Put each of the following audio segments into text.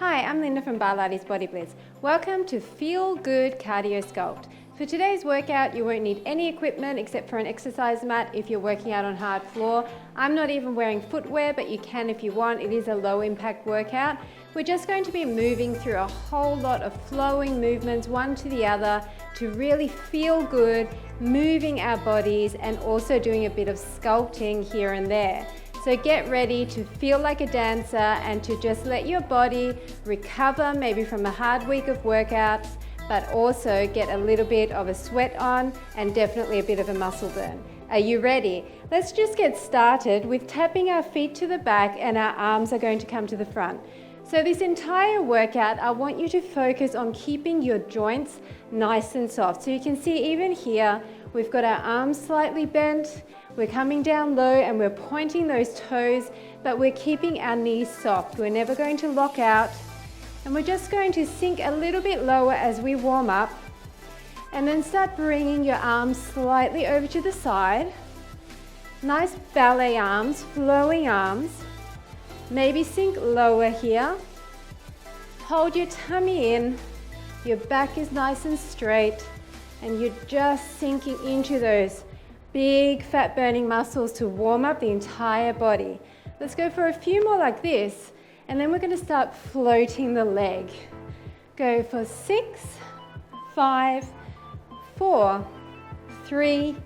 Hi, I'm Linda from Barlates Body Blitz. Welcome to Feel Good Cardio Sculpt. For today's workout, you won't need any equipment except for an exercise mat if you're working out on hard floor. I'm not even wearing footwear, but you can if you want. It is a low impact workout. We're just going to be moving through a whole lot of flowing movements, one to the other, to really feel good, moving our bodies and also doing a bit of sculpting here and there. So get ready to feel like a dancer and to just let your body recover maybe from a hard week of workouts, but also get a little bit of a sweat on and definitely a bit of a muscle burn. Are you ready? Let's just get started with tapping our feet to the back and our arms are going to come to the front. So this entire workout, I want you to focus on keeping your joints nice and soft. So you can see even here, we've got our arms slightly bent, we're coming down low and we're pointing those toes, but we're keeping our knees soft. We're never going to lock out. And we're just going to sink a little bit lower as we warm up. And then start bringing your arms slightly over to the side. Nice ballet arms, flowing arms. Maybe sink lower here. Hold your tummy in. Your back is nice and straight. And you're just sinking into those big fat burning muscles to warm up the entire body. Let's go for a few more like this, and then we're going to start floating the leg. Go for 6, 5, 4, 3,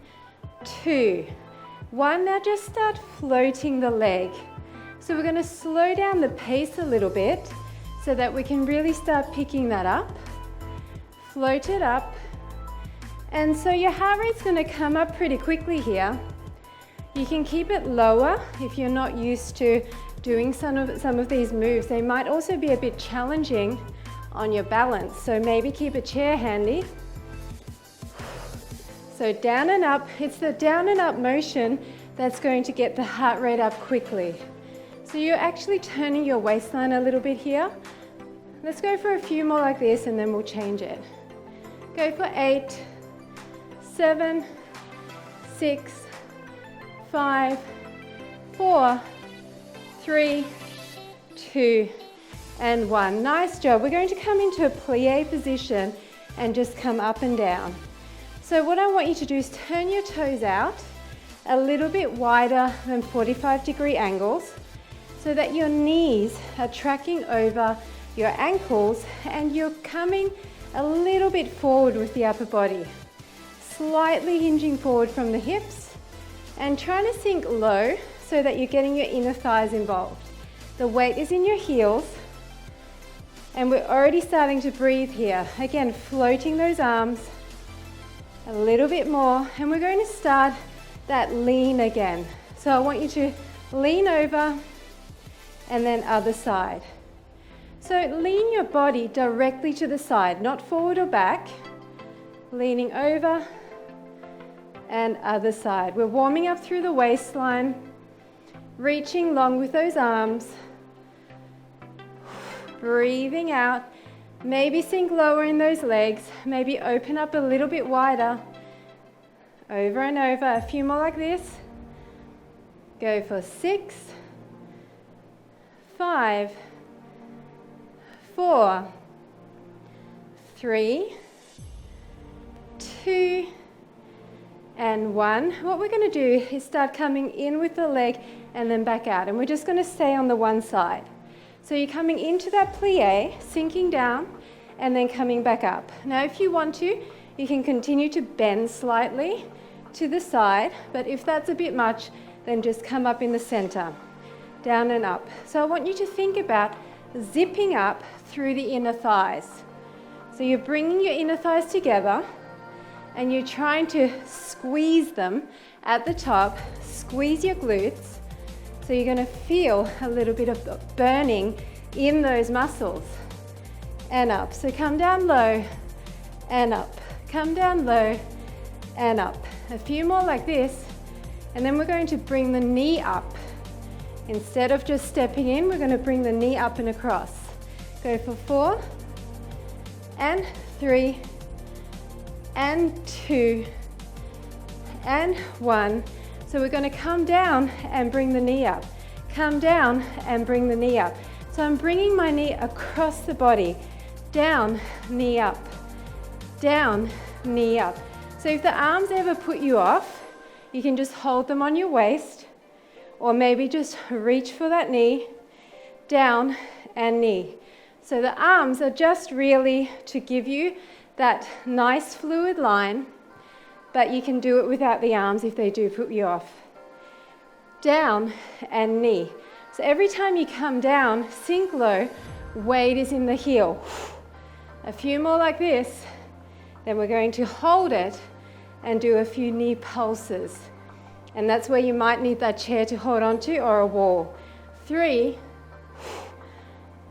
2, 1. Now just start floating the leg. So we're going to slow down the pace a little bit so that we can really start picking that up. Float it up. And so your heart rate's going to come up pretty quickly here. You can keep it lower if you're not used to doing some of these moves. They might also be a bit challenging on your balance. So maybe keep a chair handy. So down and up. It's the down and up motion that's going to get the heart rate up quickly. So you're actually turning your waistline a little bit here. Let's go for a few more like this and then we'll change it. Go for 8, 7, 6, 5, 4, 3, 2, and 1. Nice job. We're going to come into a plie position and just come up and down. So what I want you to do is turn your toes out a little bit wider than 45-degree angles so that your knees are tracking over your ankles and you're coming a little bit forward with the upper body. Slightly hinging forward from the hips and trying to sink low so that you're getting your inner thighs involved. The weight is in your heels and we're already starting to breathe here. Again, floating those arms a little bit more and we're going to start that lean again. So I want you to lean over and then other side. So lean your body directly to the side, not forward or back. Leaning over and other side. We're warming up through the waistline, reaching long with those arms, breathing out, maybe sink lower in those legs, maybe open up a little bit wider, over and over, a few more like this. Go for 6, 5, 4, 3, 2, and 1. What we're going to do is start coming in with the leg and then back out. And we're just going to stay on the one side. So you're coming into that plie, sinking down, and then coming back up. Now if you want to, you can continue to bend slightly to the side. But if that's a bit much, then just come up in the center. Down and up. So I want you to think about zipping up through the inner thighs. So you're bringing your inner thighs together and you're trying to squeeze them at the top, squeeze your glutes. So you're going to feel a little bit of burning in those muscles. And up. So come down low and up. Come down low and up. A few more like this. And then we're going to bring the knee up. Instead of just stepping in, we're going to bring the knee up and across. Go for 4 and 3 and 2 and 1. So we're going to come down and bring the knee up. Come down and bring the knee up. So I'm bringing my knee across the body, down, knee up, down, knee up. So if the arms ever put you off, you can just hold them on your waist, or maybe just reach for that knee, down and knee. So the arms are just really to give you that nice fluid line, but you can do it without the arms if they do put you off. Down and knee. So every time you come down, sink low, weight is in the heel. A few more like this, then we're going to hold it and do a few knee pulses. And that's where you might need that chair to hold on to or a wall. 3,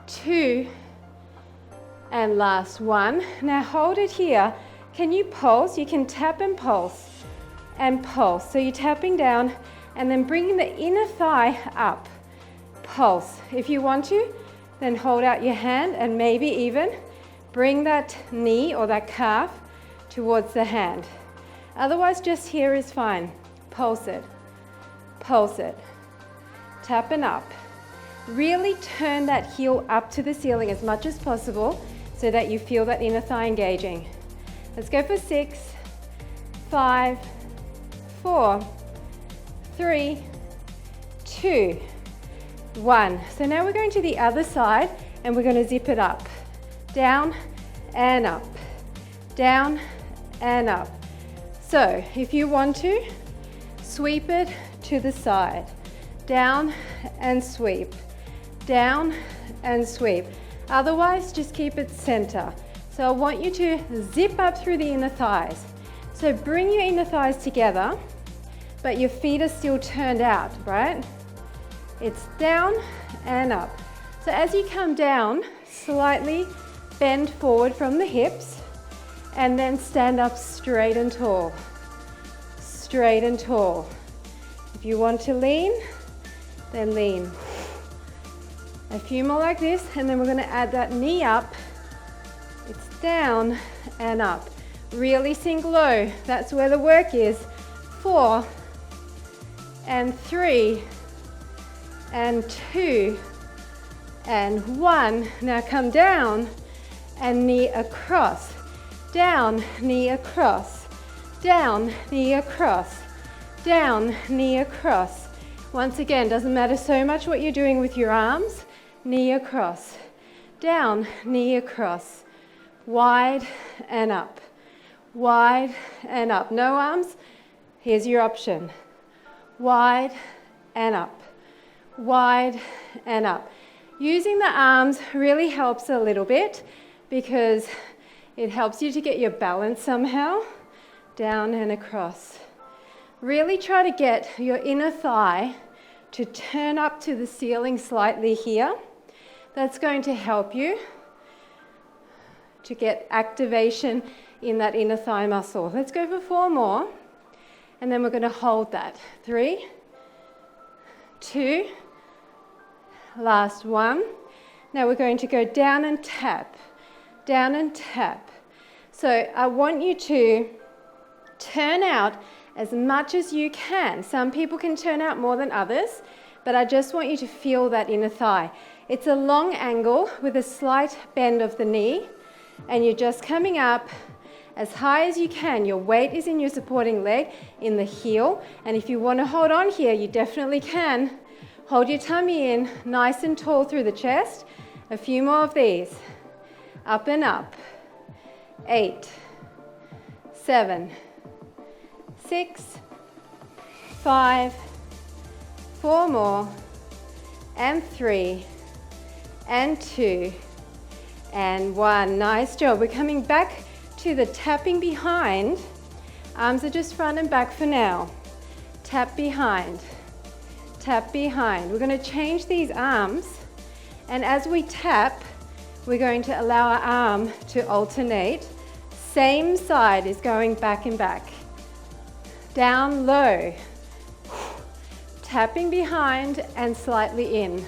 2, and last 1. Now hold it here. Can you pulse? You can tap and pulse and pulse. So you're tapping down and then bringing the inner thigh up. Pulse. If you want to, then hold out your hand and maybe even bring that knee or that calf towards the hand. Otherwise, just here is fine. Pulse it. Pulse it. Tap and up. Really turn that heel up to the ceiling as much as possible so that you feel that inner thigh engaging. Let's go for 6, 5, 4, 3, 2, 1. So now we're going to the other side and we're going to zip it up. Down and up. Down and up. So if you want to, sweep it to the side. Down and sweep. Down and sweep. Otherwise, just keep it center. So I want you to zip up through the inner thighs. So bring your inner thighs together, but your feet are still turned out, right? It's down and up. So as you come down, slightly bend forward from the hips and then stand up straight and tall. Straight and tall. If you want to lean, then lean. A few more like this, and then we're going to add that knee up. It's down and up. Really sink low. That's where the work is. 4 and 3 and 2 and 1. Now come down and knee across. Down, knee across. Down, knee across. Down, knee across. Once again, doesn't matter so much what you're doing with your arms. Knee across. Down, knee across. Wide and up. Wide and up. No arms? Here's your option. Wide and up. Wide and up. Using the arms really helps a little bit because it helps you to get your balance somehow. Down and across. Really try to get your inner thigh to turn up to the ceiling slightly here. That's going to help you to get activation in that inner thigh muscle. Let's go for 4 more. And then we're going to hold that. 3, 2, last 1. Now we're going to go down and tap. Down and tap. So I want you to turn out as much as you can. Some people can turn out more than others, but I just want you to feel that inner thigh. It's a long angle with a slight bend of the knee, and you're just coming up as high as you can. Your weight is in your supporting leg, in the heel, and if you want to hold on here, you definitely can. Hold your tummy in, nice and tall through the chest. A few more of these. Up and up. 8, 7, 6, 5, 4 more, and 3, and 2, and 1. Nice job. We're coming back to the tapping behind. Arms are just front and back for now. Tap behind. Tap behind. We're going to change these arms, and as we tap, we're going to allow our arm to alternate. Same side is going back and back. Down low. Tapping behind and slightly in.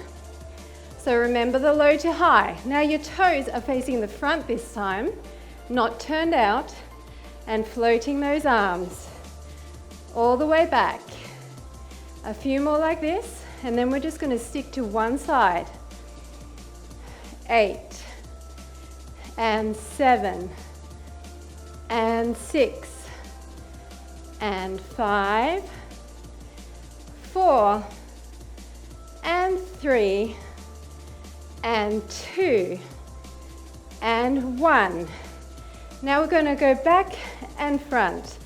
So remember the low to high. Now your toes are facing the front this time, not turned out, and floating those arms all the way back. A few more like this, and then we're just going to stick to one side. 8, and 7, and 6, and 5, 4, and 3, and 2, and 1. Now we're going to go back and front,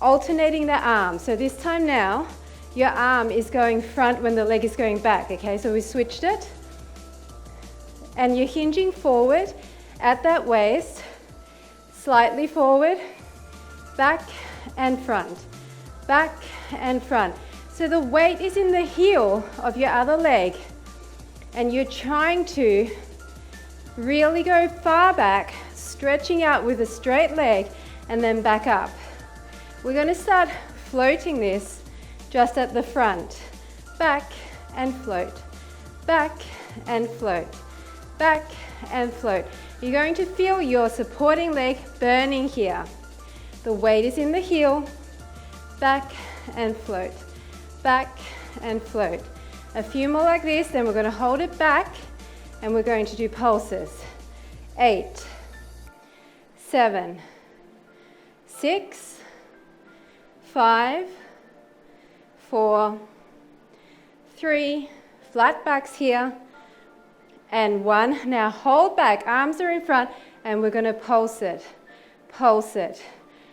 alternating the arms. So this time now, your arm is going front when the leg is going back, okay? So we switched it. And you're hinging forward at that waist, slightly forward, back and front, back and front. So the weight is in the heel of your other leg, and you're trying to really go far back, stretching out with a straight leg, and then back up. We're going to start floating this just at the front. Back and float, back and float, back and float. You're going to feel your supporting leg burning here. The weight is in the heel, back and float, back and float. A few more like this, then we're going to hold it back and we're going to do pulses. 8, 7, 6, 5, 4, 3, flat backs here, and 1. Now hold back, arms are in front, and we're going to pulse it, pulse it.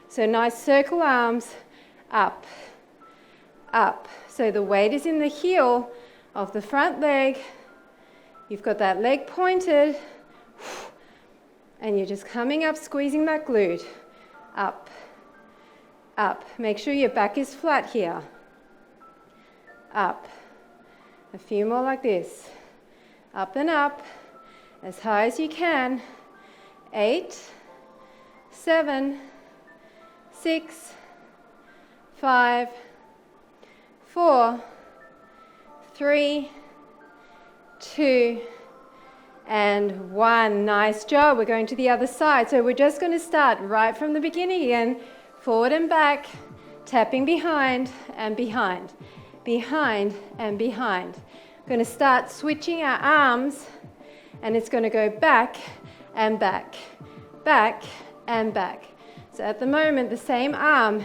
So nice circle arms, up, up. So the weight is in the heel of the front leg. You've got that leg pointed, and you're just coming up, squeezing that glute, up, up. Make sure your back is flat here, up. A few more like this, up and up, as high as you can. 8, 7, 6, 5, 4, 3, 2, and 1. Nice job. We're going to the other side. So we're just going to start right from the beginning again, forward and back, tapping behind and behind, behind and behind. We're going to start switching our arms, and it's going to go back and back, back and back. So at the moment, the same arm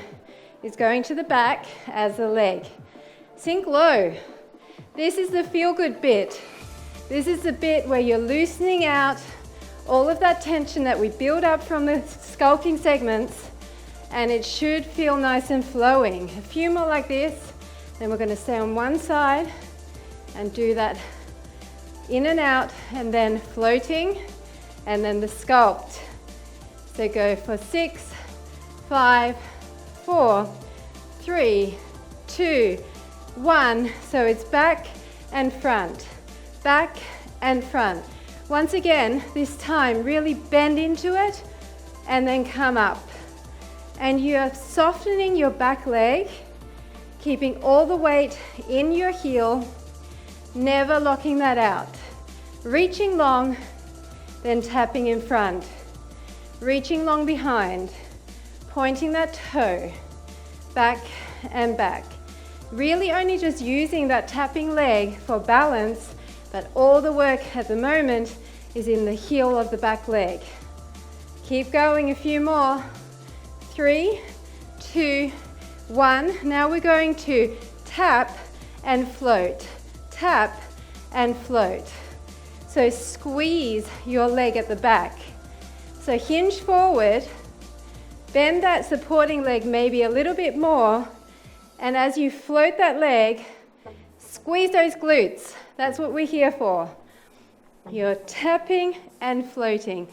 is going to the back as the leg. Sink low. This is the feel-good bit. This is the bit where you're loosening out all of that tension that we build up from the sculpting segments, and it should feel nice and flowing. A few more like this, then we're going to stay on one side and do that in and out, and then floating, and then the sculpt. So go for 6, 5, 4, 3, 2, 1. So it's back and front, back and front. Once again, this time really bend into it and then come up. And you're softening your back leg, keeping all the weight in your heel, never locking that out. Reaching long, then tapping in front. Reaching long behind, pointing that toe, back and back. Really only just using that tapping leg for balance, but all the work at the moment is in the heel of the back leg. Keep going, a few more. 3, 2, 1. Now we're going to tap and float, tap and float. So squeeze your leg at the back. So hinge forward, bend that supporting leg maybe a little bit more, and as you float that leg, squeeze those glutes. That's what we're here for. You're tapping and floating.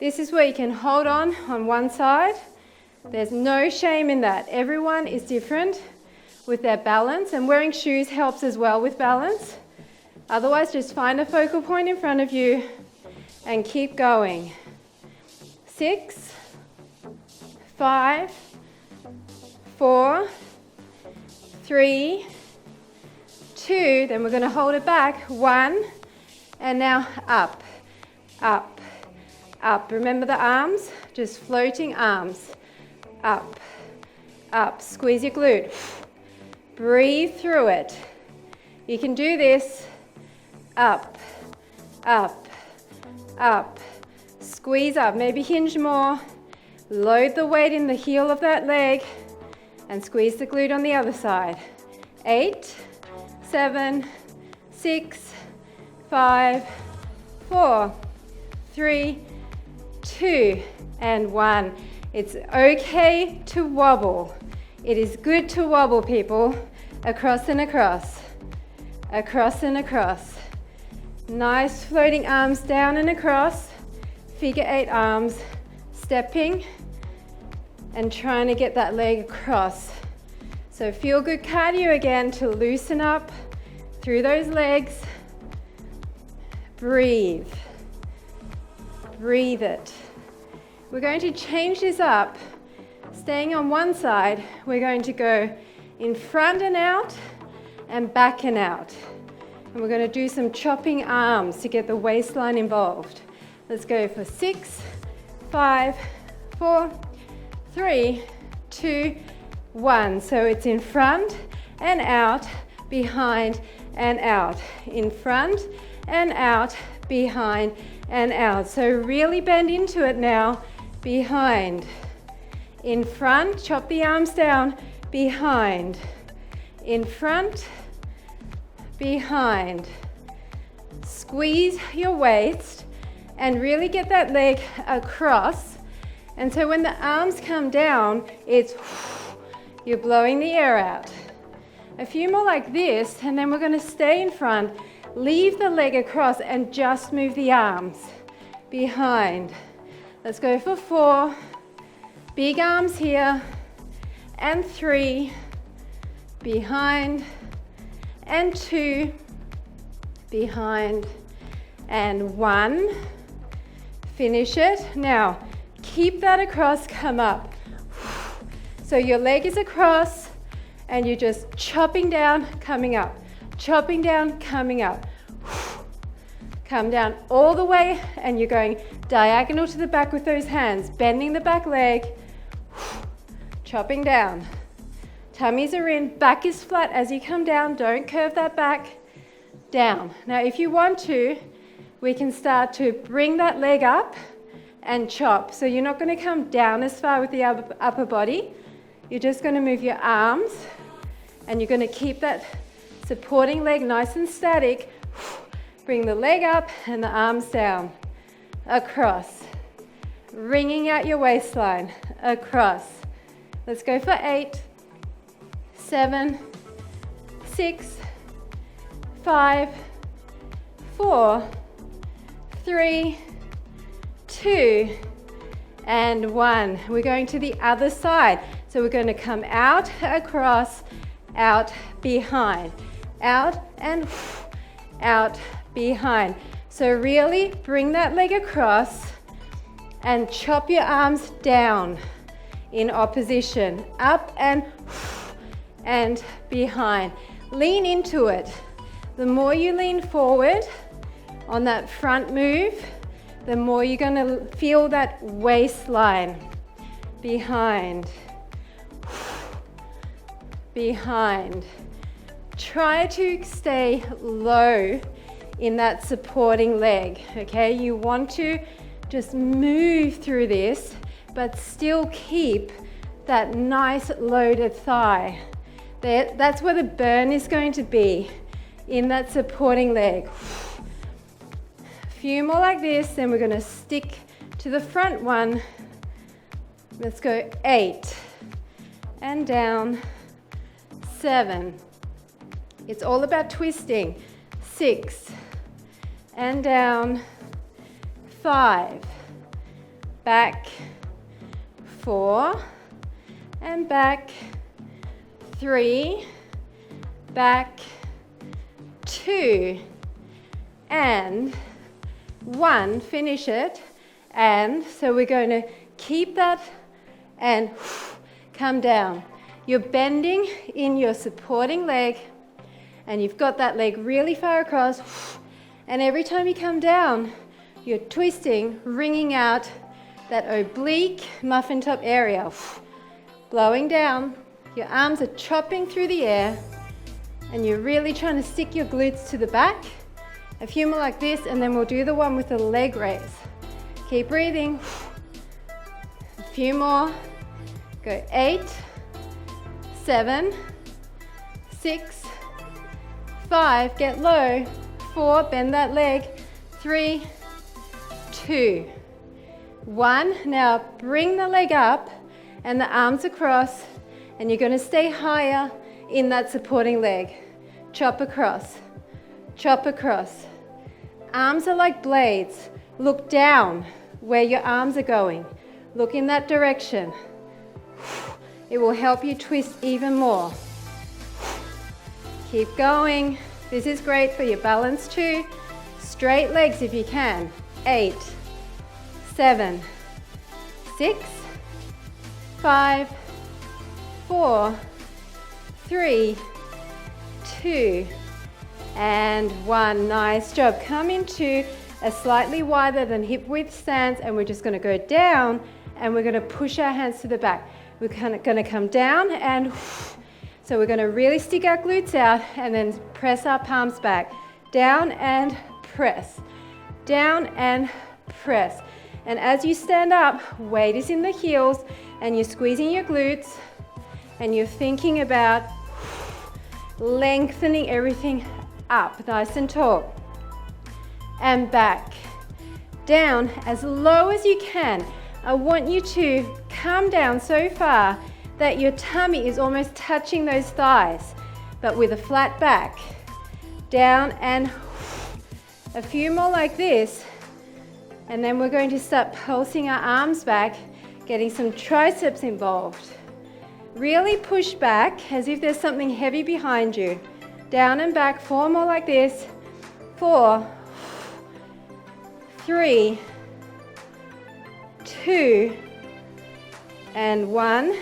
This is where you can hold on one side. There's no shame in that. Everyone is different with their balance, and wearing shoes helps as well with balance. Otherwise, just find a focal point in front of you and keep going. 6, 5, 4, 3, 2, then we're going to hold it back, 1, and now up, up, up. Remember the arms, just floating arms, up, up. Squeeze your glute, breathe through it. You can do this, up, up, up, squeeze up, maybe hinge more, load the weight in the heel of that leg, and squeeze the glute on the other side. 8, 7, 6, 5, 4, 3, 2, and 1. It's okay to wobble. It is good to wobble, people. Across and across. Across and across. Nice floating arms down and across. Figure 8 arms. Stepping and trying to get that leg across. So feel good cardio again to loosen up through those legs. Breathe. Breathe it. We're going to change this up. Staying on one side, we're going to go in front and out and back and out. And we're going to do some chopping arms to get the waistline involved. Let's go for 6, 5, 4, 3, 2, 1. So it's in front and out, behind and out. In front and out, behind and out. So really bend into it now. Behind, in front, chop the arms down, behind, in front, behind. Squeeze your waist and really get that leg across. And so when the arms come down, it's you're blowing the air out. A few more like this, and then we're going to stay in front, leave the leg across and just move the arms behind. Let's go for 4, big arms here, and 3, behind, and 2, behind, and 1. Finish it. Now, keep that across, come up. So your leg is across, and you're just chopping down, coming up, chopping down, coming up. Come down all the way, and you're going diagonal to the back with those hands, bending the back leg, chopping down. Tummies are in, back is flat as you come down, don't curve that back, down. Now if you want to, we can start to bring that leg up and chop. So you're not going to come down as far with the upper body, you're just going to move your arms, and you're going to keep that supporting leg nice and static. Bring the leg up and the arms down, across, wringing out your waistline, across. Let's go for 8, 7, 6, 5, 4, 3, 2, and 1. We're going to the other side. So we're going to come out, across, out, behind, out, and out, behind. So really bring that leg across and chop your arms down in opposition, up and behind. Lean into it. The more you lean forward on that front move, the more you're going to feel that waistline. Behind, behind. Try to stay low in that supporting leg, okay? You want to just move through this, but still keep that nice loaded thigh. That's where the burn is going to be, in that supporting leg. A few more like this, then we're going to stick to the front one. Let's go 8, and down, 7. It's all about twisting. 6, and down, 5, back, 4, and back, 3, back, 2, and 1. Finish it. And so we're going to keep that and come down. You're bending in your supporting leg, and you've got that leg really far across, and every time you come down, you're twisting, wringing out that oblique muffin top area, blowing down. Your arms are chopping through the air, and you're really trying to stick your glutes to the back A few more like this, and then we'll do the one with the leg raise. Keep breathing. A few more. Go 8, 7, 6, 5, get low, 4, bend that leg, 3, 2, 1. Now bring the leg up and the arms across, and you're going to stay higher in that supporting leg. Chop across, chop across. Arms are like blades. Look down where your arms are going. Look in that direction. It will help you twist even more. Keep going. This is great for your balance too. Straight legs if you can. 8, 7, 6, 5, 4, 3, 2, and 1. Nice job. Come into a slightly wider than hip width stance, and we're just going to go down, and we're going to push our hands to the back. We're kind of going to come down, and so we're going to really stick our glutes out and then press our palms back. Down and press. Down and press. And as you stand up, weight is in the heels, and you're squeezing your glutes, and you're thinking about lengthening everything up, nice and tall. And back. Down as low as you can. I want you to come down so far that your tummy is almost touching those thighs, but with a flat back. Down and a few more like this. And then we're going to start pulsing our arms back, getting some triceps involved. Really push back as if there's something heavy behind you. Down and back, 4 more like this. 4, 3, 2, and 1.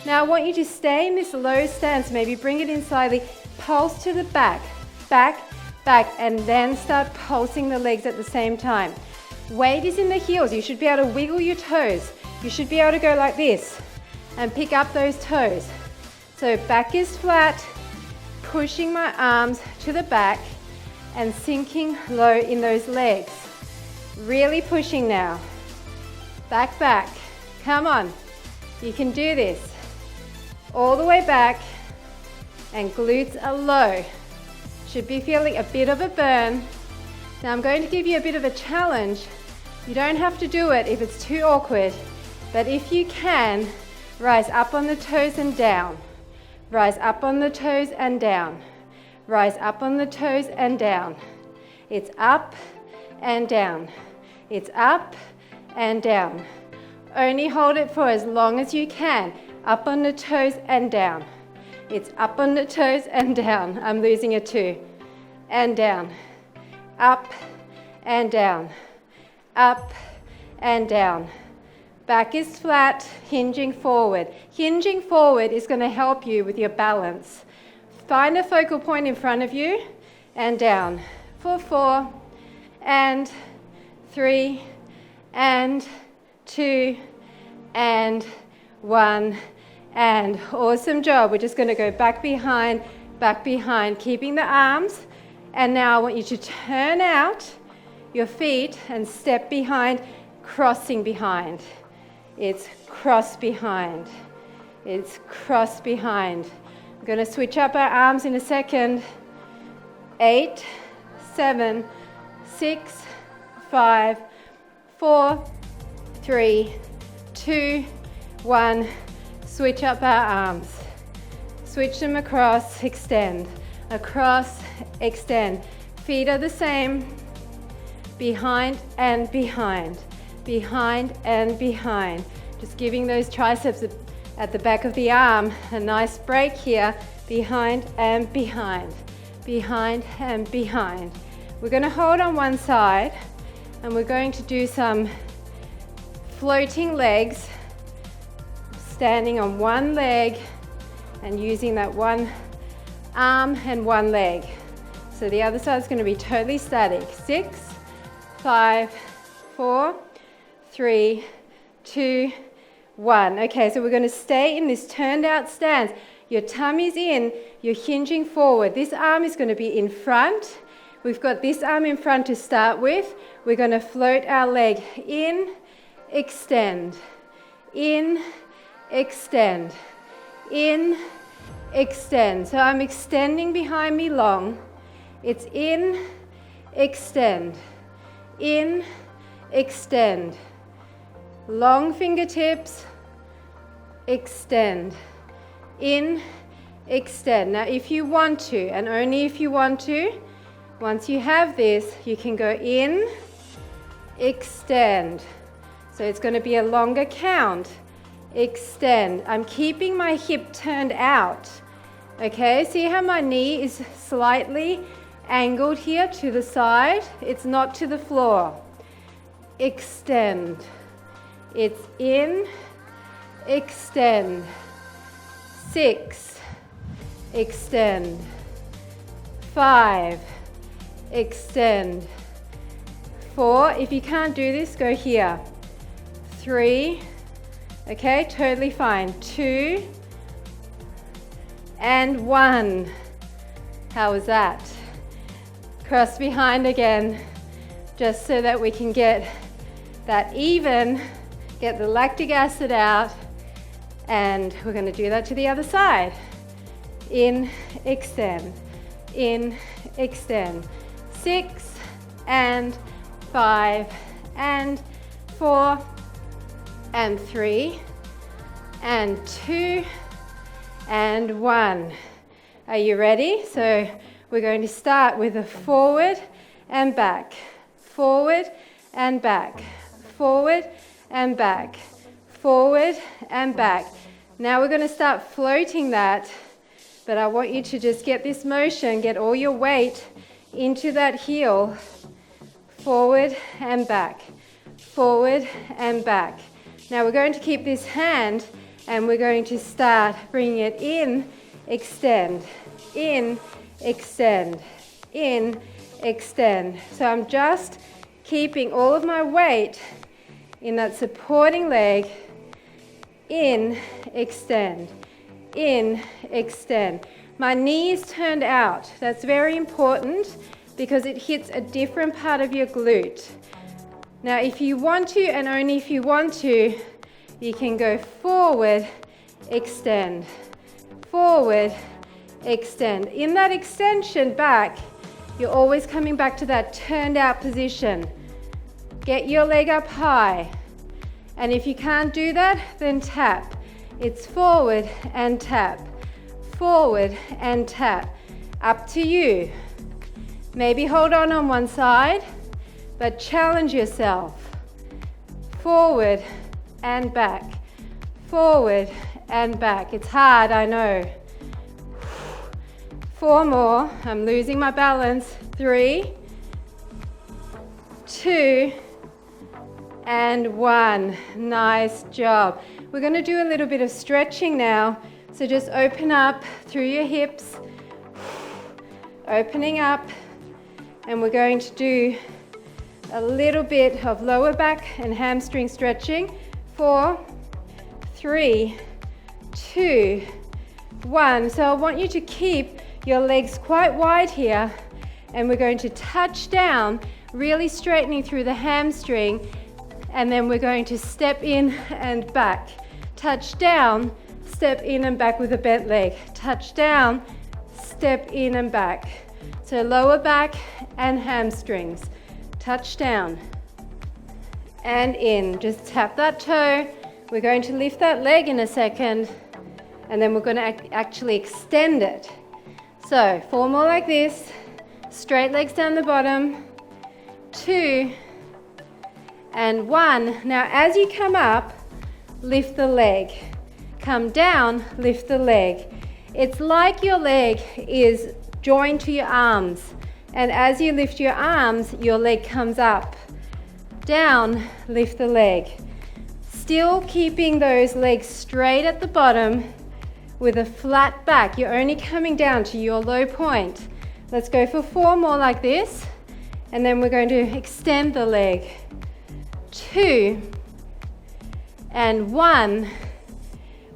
Now I want you to stay in this low stance, maybe bring it in slightly, pulse to the back, back, back, and then start pulsing the legs at the same time. Weight is in the heels. You should be able to wiggle your toes. You should be able to go like this and pick up those toes. So back is flat, pushing my arms to the back and sinking low in those legs. Really pushing now. Back, back. Come on. You can do this. All the way back, and glutes are low. Should be feeling a bit of a burn. Now I'm going to give you a bit of a challenge. You don't have to do it if it's too awkward, but if you can, rise up on the toes and down. Rise up on the toes and down. Rise up on the toes and down. It's up and down. It's up and down. Only hold it for as long as you can. Up on the toes and down. It's up on the toes and down. I'm losing a 2. And down. Up and down. Up and down. Back is flat, hinging forward. Hinging forward is going to help you with your balance. Find a focal point in front of you and down. For 4 and 3 and 2 and 1 and awesome job. We're just going to go back behind, keeping the arms. And now I want you to turn out your feet and step behind, crossing behind. It's cross behind. It's cross behind. I'm going to switch up our arms in a second. 8, 7, 6, 5, 4, 3, 2, 1. Switch up our arms. Switch them across, extend. Across, extend. Feet are the same. Behind and behind. Behind and behind. Just giving those triceps at the back of the arm a nice break here. Behind and behind. Behind and behind. We're going to hold on one side and we're going to do some floating legs, standing on one leg and using that one arm and one leg. So the other side is going to be totally static. 6, 5, 4, 3, 2, 1. Okay, so we're going to stay in this turned out stance. Your tummy's in, you're hinging forward. This arm is going to be in front. We've got this arm in front to start with. We're going to float our leg in, extend, in, extend, in, extend. So I'm extending behind me long. It's in, extend, in, extend. Long fingertips, extend, in, extend. Now if you want to, and only if you want to, once you have this, you can go in, extend. So it's going to be a longer count. Extend. I'm keeping my hip turned out. Okay, see how my knee is slightly angled here to the side? It's not to the floor. Extend. It's in, extend. 6, extend. 5, extend. 4, if you can't do this, go here. 3, okay, totally fine. 2, and 1. How was that? Cross behind again, just so that we can get that even, get the lactic acid out, and we're going to do that to the other side. In, extend, in, extend. 6, and 5, and 4, and 3, and 2, and 1. Are you ready? So we're going to start with a forward and back, forward and back, forward and back, forward and back. Now we're going to start floating that, but I want you to just get this motion, get all your weight into that heel, forward and back, forward and back. Now we're going to keep this hand and we're going to start bringing it in, extend, in, extend, in, extend. So I'm just keeping all of my weight in that supporting leg, in, extend, in, extend. My knee is turned out. That's very important because it hits a different part of your glute. Now if you want to, and only if you want to, you can go forward, extend, forward, extend. In that extension back, you're always coming back to that turned out position. Get your leg up high. And if you can't do that, then tap. It's forward and tap, forward and tap. Up to you. Maybe hold on one side, but challenge yourself. Forward and back, forward and back. It's hard, I know. 4 more. I'm losing my balance. 3, 2, and 1. Nice job. We're going to do a little bit of stretching now. So just open up through your hips, opening up, and we're going to do a little bit of lower back and hamstring stretching. 4, 3, 2, 1. So I want you to keep your legs quite wide here, and we're going to touch down, really straightening through the hamstring, and then we're going to step in and back. Touch down, step in and back with a bent leg. Touch down, step in and back. So lower back and hamstrings. Touch down and in. Just tap that toe. We're going to lift that leg in a second, and then we're going to actually extend it. So 4 more like this. Straight legs down the bottom. 2 and 1. Now as you come up, lift the leg. Come down, lift the leg. It's like your leg is joined to your arms, and as you lift your arms, your leg comes up. Down, lift the leg. Still keeping those legs straight at the bottom with a flat back. You're only coming down to your low point. Let's go for 4 more like this, and then we're going to extend the leg. 2 and 1.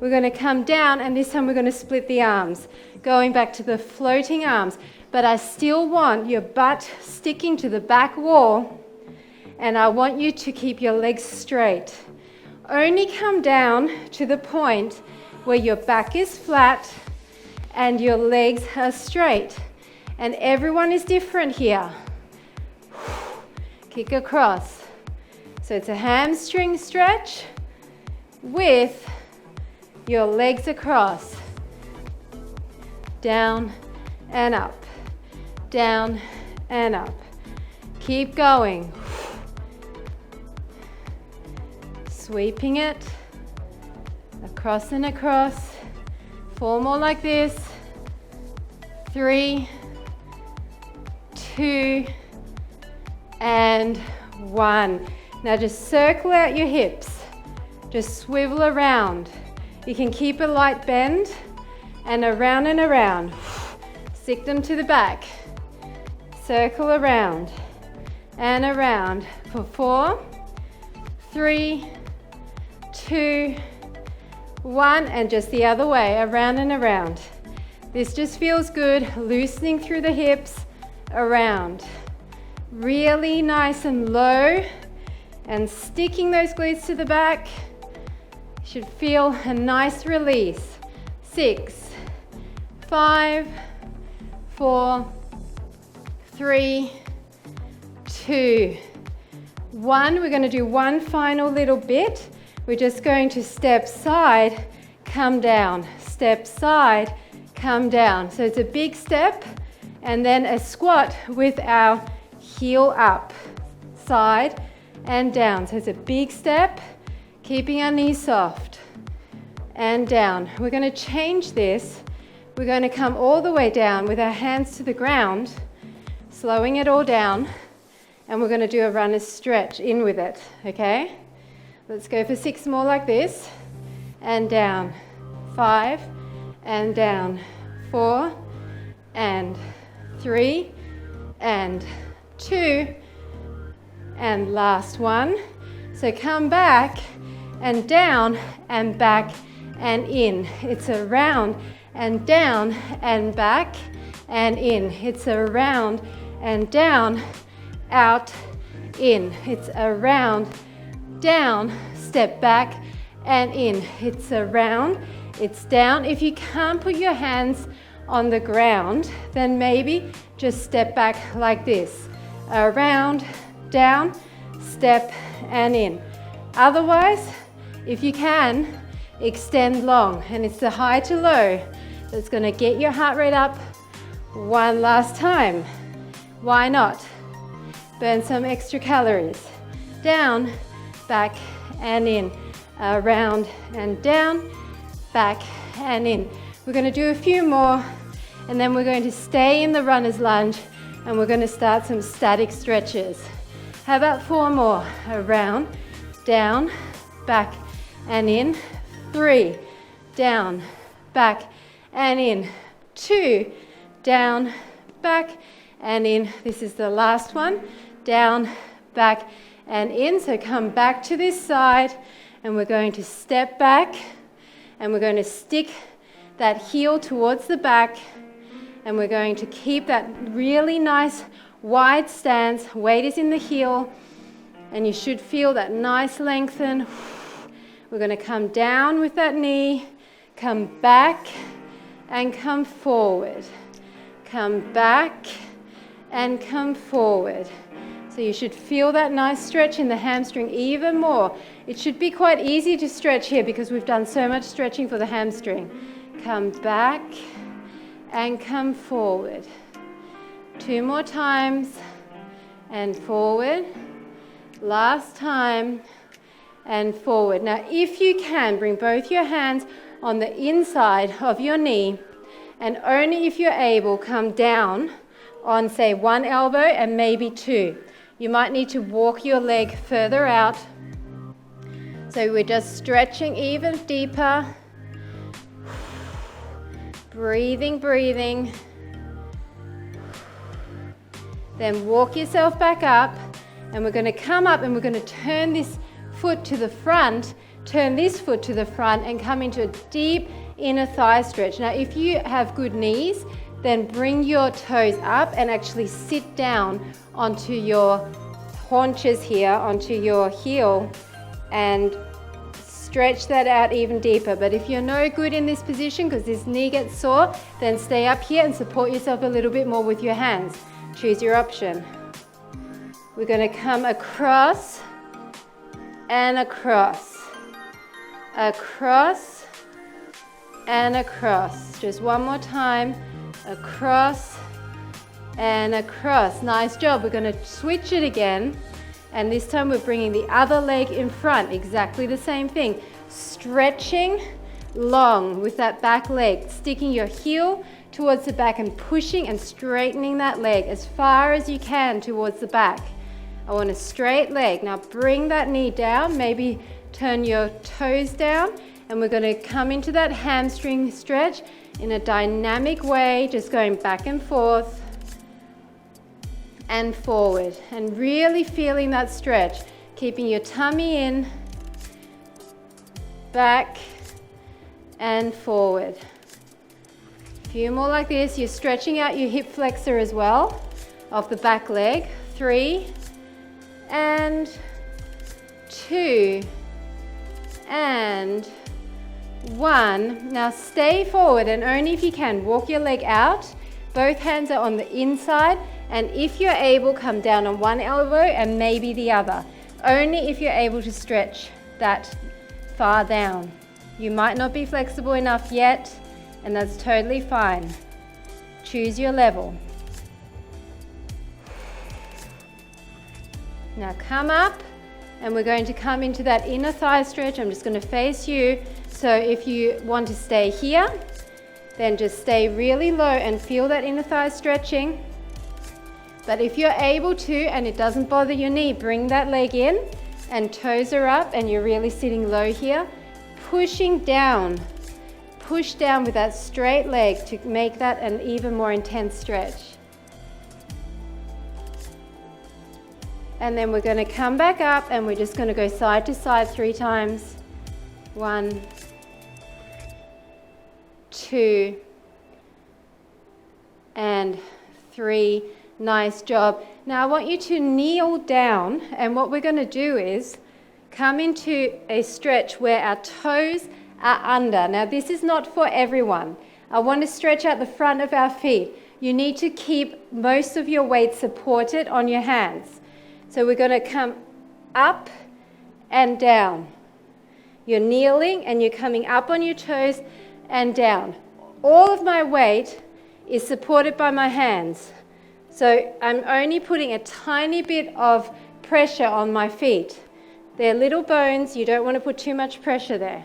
We're going to come down, and this time we're going to split the arms, going back to the floating arms. but I still want your butt sticking to the back wall, and I want you to keep your legs straight. Only come down to the point where your back is flat and your legs are straight. And everyone is different here. Kick across. So it's a hamstring stretch with your legs across. Down and up. Down and up. Keep going. Sweeping it across and across. 4 more like this. 3, 2, and 1. Now just circle out your hips. Just swivel around. You can keep a light bend and around. Stick them to the back. Circle around and around for 4, 3, 2, 1, and just the other way, around and around. This just feels good, loosening through the hips, around. Really nice and low, and sticking those glutes to the back. You should feel a nice release. 6, 5, 4, 3, 2, 1. We're going to do one final little bit. We're just going to step side, come down, step side, come down. So it's a big step and then a squat with our heel up, side and down. So it's a big step, keeping our knees soft and down. We're going to change this. We're going to come all the way down with our hands to the ground, slowing it all down, and we're going to do a runner's stretch in with it, okay? Let's go for 6 more like this, and down, 5, and down, 4, and 3, and 2, and last one. So come back, and down, and back, and in. It's around, and down, and back, and in. It's around, and down, out, in. It's around, down, step back and in. It's around, it's down. If you can't put your hands on the ground, then maybe just step back like this. Around, down, step and in. Otherwise, if you can, extend long, and it's the high to low that's going to get your heart rate up. One last time. Why not? Burn some extra calories. Down, back and in, around and down, back and in. We're going to do a few more, and then we're going to stay in the runner's lunge, and we're going to start some static stretches. How about 4 more? Around, down, back and in. 3, down, back and in. 2, down, back and in. This is the last one. Down, back and in. So come back to this side, and we're going to step back, and we're going to stick that heel towards the back, and we're going to keep that really nice wide stance. Weight is in the heel, and you should feel that nice lengthen. We're going to come down with that knee, come back and come forward. Come back and come forward. So you should feel that nice stretch in the hamstring even more. It should be quite easy to stretch here because we've done so much stretching for the hamstring. Come back and come forward. 2 more times and forward. Last time and forward. Now if you can, bring both your hands on the inside of your knee, and only if you're able, come down on say 1 elbow and maybe 2. You might need to walk your leg further out. So we're just stretching even deeper. Breathing, breathing. Then walk yourself back up, and we're going to come up and we're going to turn this foot to the front, turn this foot to the front and come into a deep inner thigh stretch. Now if you have good knees, then bring your toes up and actually sit down onto your haunches here, onto your heel, and stretch that out even deeper. But if you're no good in this position because this knee gets sore, then stay up here and support yourself a little bit more with your hands. Choose your option. We're going to come across and across, across and across. Just one more time. Across and across. Nice job. We're going to switch it again, and this time we're bringing the other leg in front. Exactly the same thing. Stretching long with that back leg, sticking your heel towards the back and pushing and straightening that leg as far as you can towards the back. I want a straight leg. Now bring that knee down, maybe turn your toes down, and we're going to come into that hamstring stretch in a dynamic way, just going back and forth and forward, and really feeling that stretch, keeping your tummy in, back and forward. A few more like this. You're stretching out your hip flexor as well of the back leg. 3 and 2 and 1. Now stay forward, and only if you can, walk your leg out. Both hands are on the inside, and if you're able, come down on one elbow and maybe the other. Only if you're able to stretch that far down. You might not be flexible enough yet, and that's totally fine. Choose your level. Now come up, and we're going to come into that inner thigh stretch. I'm just going to face you. So if you want to stay here, then just stay really low and feel that inner thigh stretching. But if you're able to, and it doesn't bother your knee, bring that leg in and toes are up and you're really sitting low here. Pushing down. Push down with that straight leg to make that an even more intense stretch. And then we're going to come back up, and we're just going to go side to side 3 times. 1, 2, and 3. Nice job. Now I want you to kneel down, and what we're going to do is come into a stretch where our toes are under. Now this is not for everyone. I want to stretch out the front of our feet. You need to keep most of your weight supported on your hands. So we're going to come up and down. You're kneeling and you're coming up on your toes and down. All of my weight is supported by my hands. So I'm only putting a tiny bit of pressure on my feet. They're little bones. You don't want to put too much pressure there.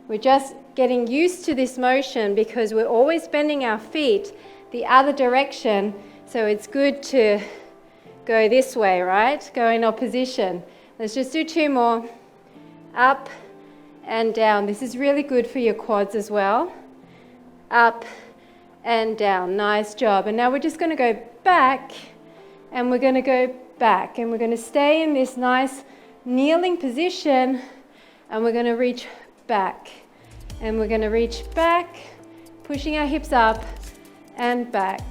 We're just getting used to this motion because we're always bending our feet the other direction. So it's good to go this way, right? Go in opposition. Let's just do 2 more. Up and down. This is really good for your quads as well. Up and down. Nice job. And now we're just going to go back, and we're going to go back, and we're going to stay in this nice kneeling position, and we're going to reach back, and we're going to reach back, pushing our hips up and back,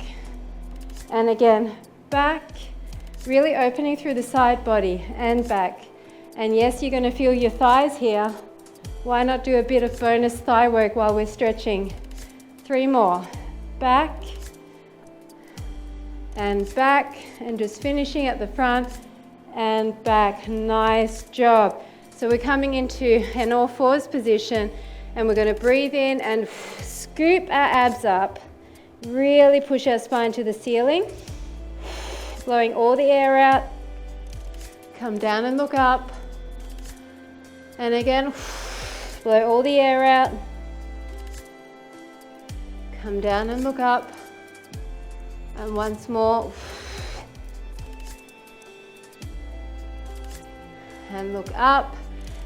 and again back, really opening through the side body and back. And yes, you're going to feel your thighs here. Why not do a bit of bonus thigh work while we're stretching? 3 more. Back and back, and just finishing at the front and back. Nice job. So we're coming into an all fours position, and we're going to breathe in and scoop our abs up. Really push our spine to the ceiling. Blowing all the air out. Come down and look up. And again, blow all the air out. Come down and look up. And once more. And look up.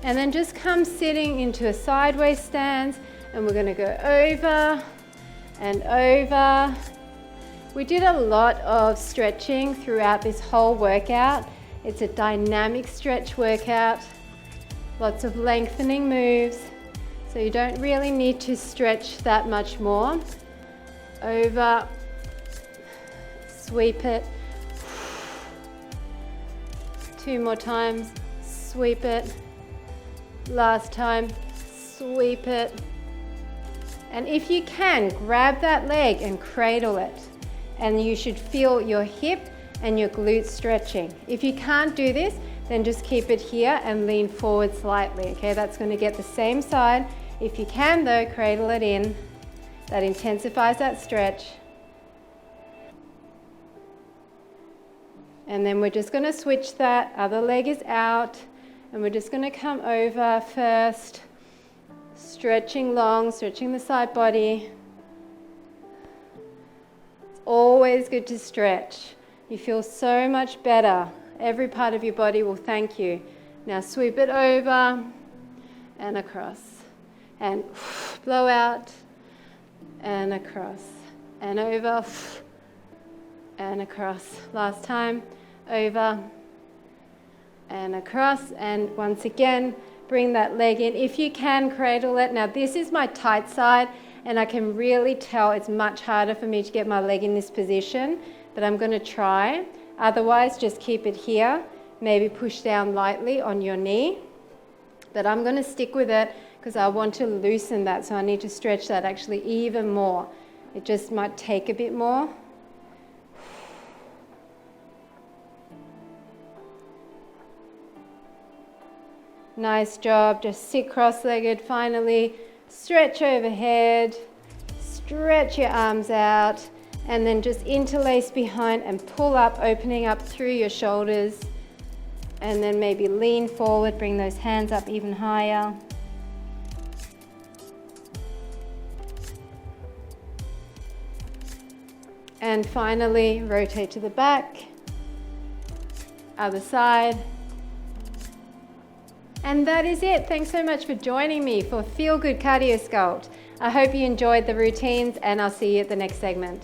And then just come sitting into a sideways stance. And we're going to go over and over. We did a lot of stretching throughout this whole workout. It's a dynamic stretch workout. Lots of lengthening moves. So you don't really need to stretch that much more. Over sweep it. 2 more times, sweep it. Last time, sweep it. And if you can, grab that leg and cradle it. And you should feel your hip and your glutes stretching. If you can't do this, then just keep it here and lean forward slightly, okay? That's going to get the same side. If you can though, cradle it in. That intensifies that stretch. And then we're just going to switch that. Other leg is out. And we're just going to come over first. Stretching long, stretching the side body. It's always good to stretch. You feel so much better. Every part of your body will thank you. Now sweep it over and across. And blow out and across. And over and across. Last time, over and across. And once again, bring that leg in. If you can, cradle it. Now this is my tight side, and I can really tell it's much harder for me to get my leg in this position, but I'm going to try. Otherwise, just keep it here. Maybe push down lightly on your knee. But I'm going to stick with it because I want to loosen that, so I need to stretch that actually even more. It just might take a bit more. Nice job. Just sit cross-legged. Finally, stretch overhead. Stretch your arms out. And then just interlace behind and pull up, opening up through your shoulders. And then maybe lean forward. Bring those hands up even higher. And finally, rotate to the back. Other side. And that is it. Thanks so much for joining me for Feel Good Cardio Sculpt. I hope you enjoyed the routines, and I'll see you at the next segment.